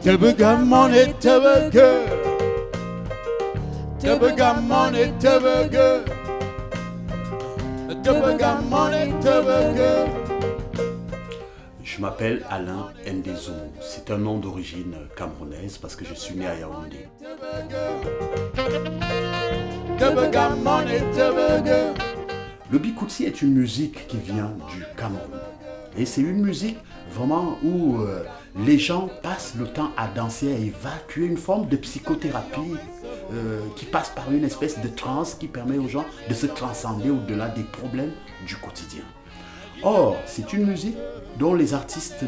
Tubbegamon tubbegue, tubbegamon tubbegue, tubbegamon tubbegue. Je m'appelle Alain Ndezou. C'est un nom d'origine camerounaise parce que je suis né à Yaoundé. Le bikoutsi est une musique qui vient du Cameroun. Et c'est une musique vraiment où les gens passent le temps à danser, à évacuer une forme de psychothérapie qui passe par une espèce de transe qui permet aux gens de se transcender au-delà des problèmes du quotidien. Or, c'est une musique dont les artistes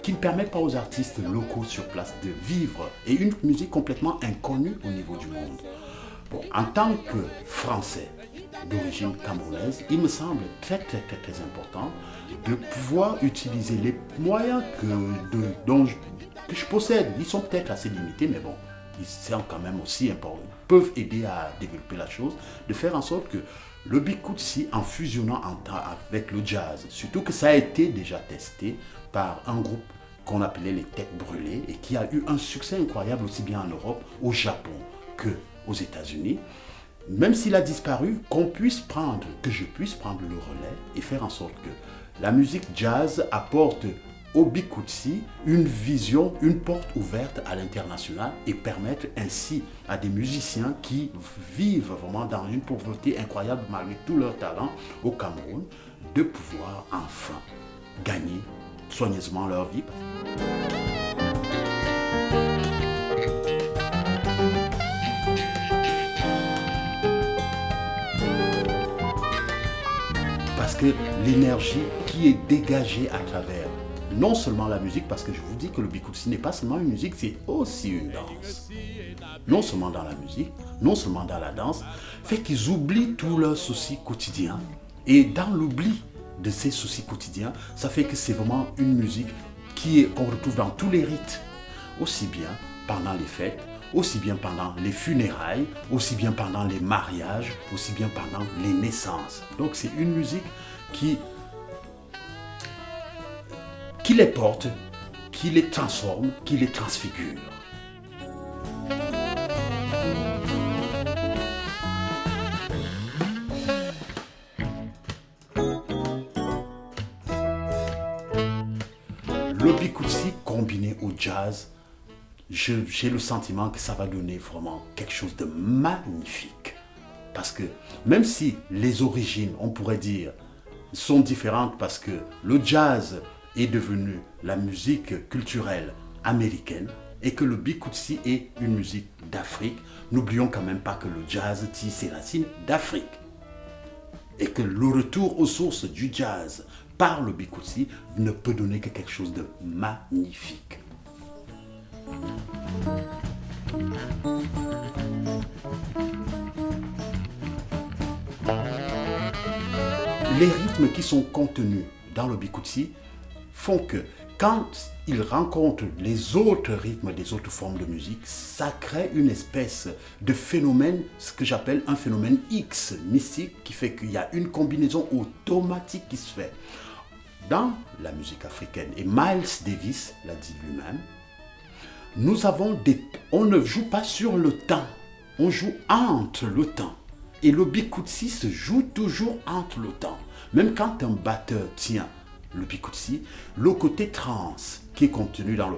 qui ne permet pas aux artistes locaux sur place de vivre et une musique complètement inconnue au niveau du monde. Bon, en tant que Français d'origine camerounaise, il me semble très important de pouvoir utiliser les moyens que je possède. Ils sont peut-être assez limités, mais bon, ils sont quand même aussi importants. Ils peuvent aider à développer la chose, de faire en sorte que le bikoutsi, en fusionnant avec le jazz, surtout que ça a été déjà testé par un groupe qu'on appelait les Têtes Brûlées et qui a eu un succès incroyable aussi bien en Europe, au Japon qu'aux États-Unis. Même s'il a disparu, que je puisse prendre le relais et faire en sorte que la musique jazz apporte au bikoutsi une vision, une porte ouverte à l'international et permettre ainsi à des musiciens qui vivent vraiment dans une pauvreté incroyable malgré tout leur talent au Cameroun de pouvoir enfin gagner soigneusement leur vie. Parce que l'énergie qui est dégagée à travers non seulement la musique, parce que je vous dis que le bikoutsi n'est pas seulement une musique, c'est aussi une danse. Non seulement dans la musique, non seulement dans la danse, fait qu'ils oublient tous leurs soucis quotidiens. Et dans l'oubli de ces soucis quotidiens, ça fait que c'est vraiment une musique qu'on retrouve dans tous les rites, aussi bien pendant les fêtes, aussi bien pendant les funérailles, aussi bien pendant les mariages, aussi bien pendant les naissances. Donc c'est une musique qui les porte, qui les transforme, qui les transfigure. Le bikoutsi combiné au jazz, j'ai le sentiment que ça va donner vraiment quelque chose de magnifique. Parce que même si les origines, on pourrait dire, sont différentes parce que le jazz est devenu la musique culturelle américaine et que le bikoutsi est une musique d'Afrique, n'oublions quand même pas que le jazz tire ses racines d'Afrique. Et que le retour aux sources du jazz par le bikoutsi ne peut donner que quelque chose de magnifique. Les rythmes qui sont contenus dans le bikoutsi font que quand ils rencontrent les autres rythmes des autres formes de musique, ça crée une espèce de phénomène, ce que j'appelle un phénomène X mystique, qui fait qu'il y a une combinaison automatique qui se fait. Dans la musique africaine, et Miles Davis l'a dit lui-même, on ne joue pas sur le temps, on joue entre le temps. Et le bikoutsi se joue toujours entre le temps. Même quand un batteur tient le bikoutsi, le côté trans qui est contenu dans le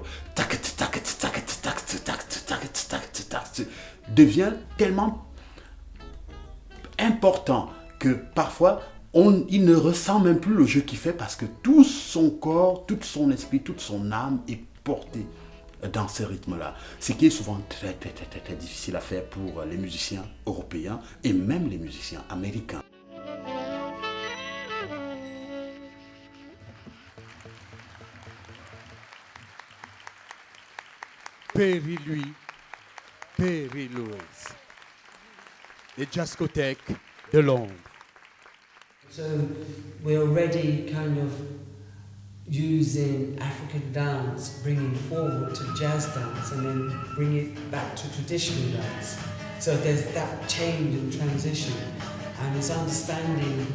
devient tellement important que parfois il ne ressent même plus le jeu qu'il fait parce que tout son corps, tout son esprit, toute son âme est porté dans ce rythme-là. Ce qui est souvent très difficile à faire pour les musiciens européens et même les musiciens américains. Perry-Louis, Perry-Louis, les jazzcothèques de Londres. So we're already kind of using African dance, bringing forward to jazz dance, and then bring it back to traditional dance. So there's that change and transition, and it's understanding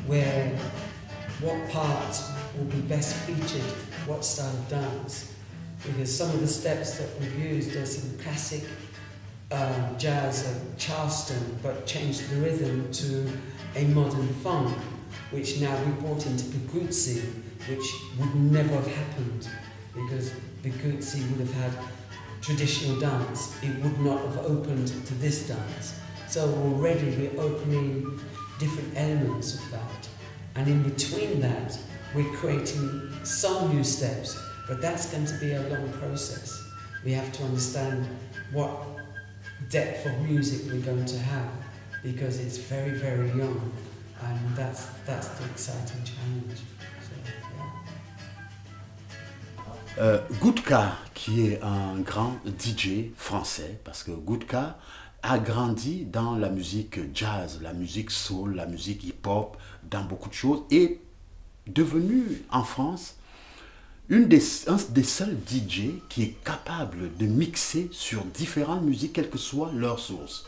what part will be best featured, what style of dance. Because some of the steps that we've used, there's some classic jazz of Charleston, but changed the rhythm to a modern funk, which now we brought into Bikutsi, which would never have happened, because Bikutsi would have had traditional dance. It would not have opened to this dance. So already we're opening different elements of that. And in between that, we're creating some new steps, but that's going to be a long process. We have to understand what depth of music we're going to have, because it's very, very young, and that's the exciting challenge. So, yeah. Goudka, qui est un grand DJ français, parce que Goudka a grandi dans la musique jazz, la musique soul, la musique hip-hop, dans beaucoup de choses, et devenu en France un des seuls DJ qui est capable de mixer sur différentes musiques, quelle que soit leur source.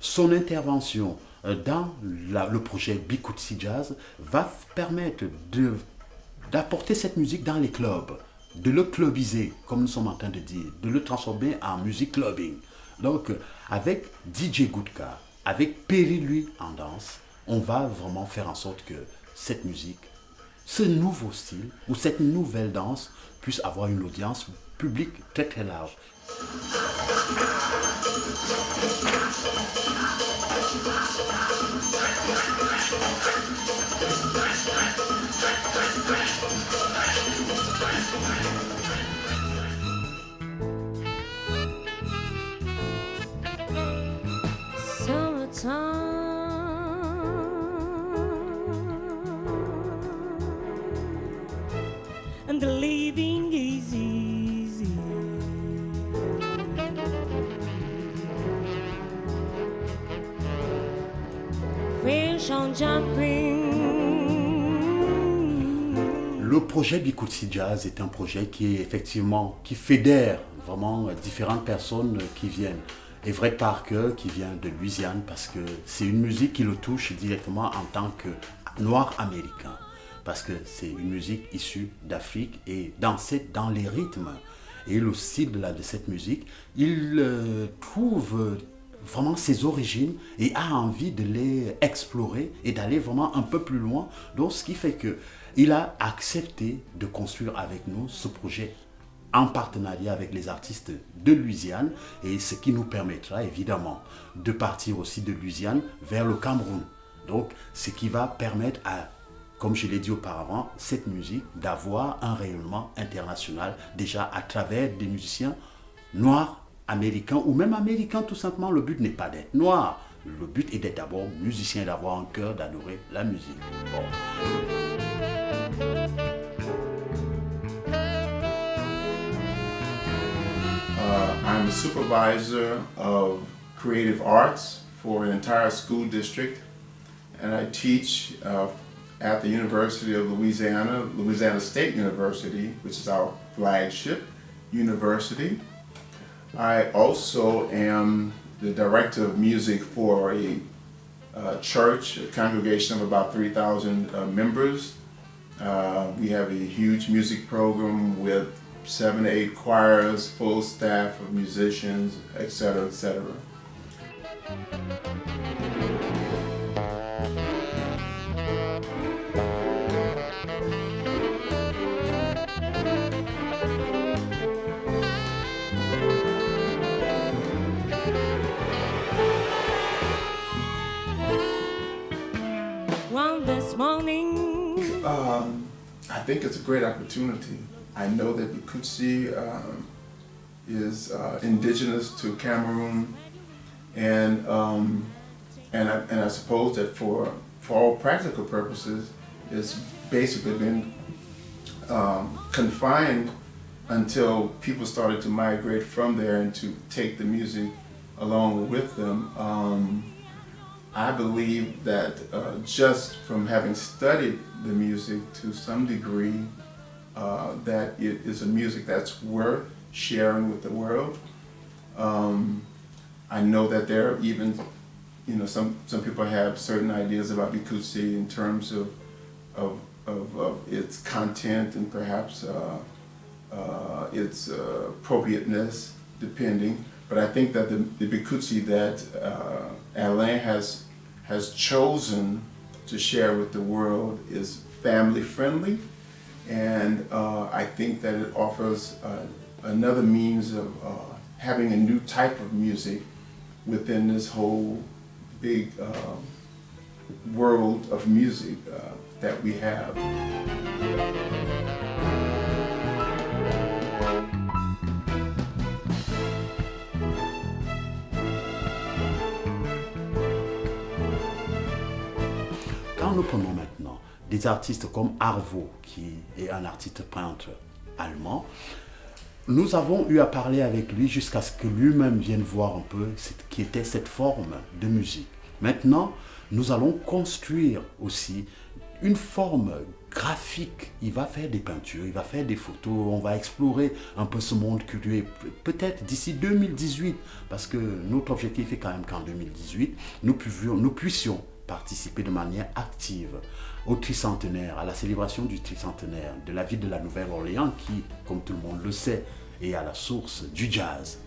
Son intervention dans le projet Bikutsi Jazz va permettre d'apporter cette musique dans les clubs, de le clubiser, comme nous sommes en train de dire, de le transformer en musique clubbing. Donc, avec DJ Goudka, avec Perry Lui en danse, on va vraiment faire en sorte que cette musique, ce nouveau style ou cette nouvelle danse puisse avoir une audience publique très très large. And the living is easy. Fish on jumping. Le projet Bikutsi Jazz est un projet qui est effectivement, qui fédère vraiment différentes personnes qui viennent. Everett Parker qui vient de Louisiane, parce que c'est une musique qui le touche directement en tant que noir américain. Parce que c'est une musique issue d'Afrique et dansée dans les rythmes. Et le style de cette musique, il trouve vraiment ses origines et a envie de les explorer et d'aller vraiment un peu plus loin. Donc ce qui fait qu'il a accepté de construire avec nous ce projet en partenariat avec les artistes de Louisiane, et ce qui nous permettra évidemment de partir aussi de Louisiane vers le Cameroun. Donc ce qui va permettre à, comme je l'ai dit auparavant, cette musique d'avoir un rayonnement international déjà à travers des musiciens noirs, américains ou même américains tout simplement. Le but n'est pas d'être noir, le but est d'être d'abord musicien et d'avoir un cœur d'adorer la musique. Bon. I'm a supervisor of creative arts for an entire school district, and I teach at the University of Louisiana, Louisiana State University, which is our flagship university. I also am the director of music for a church, a congregation of about 3,000 members. We have a huge music program with 7 to 8 choirs, full staff of musicians, etc., etc. One this morning. I think it's a great opportunity. I know that Bikutsi is indigenous to Cameroon, and I suppose that for all practical purposes, it's basically been confined until people started to migrate from there and to take the music along with them. I believe that just from having studied the music to some degree, that it is a music that's worth sharing with the world. I know that there are even, some people have certain ideas about Bikutsi in terms of its content and perhaps its appropriateness, depending. But I think that the Bikutsi that Alain has chosen to share with the world is family friendly, and I think that it offers another means of having a new type of music within this whole big world of music that we have. Quand nous prenons maintenant des artistes comme Arvo, qui est un artiste peintre allemand, nous avons eu à parler avec lui jusqu'à ce que lui-même vienne voir un peu ce qui était cette forme de musique. Maintenant, nous allons construire aussi une forme graphique. Il va faire des peintures, il va faire des photos, on va explorer un peu ce monde curieux. Peut-être d'ici 2018, parce que notre objectif est quand même qu'en 2018, nous puissions participer de manière active au tricentenaire, à la célébration du tricentenaire de la ville de la Nouvelle-Orléans qui, comme tout le monde le sait, est à la source du jazz.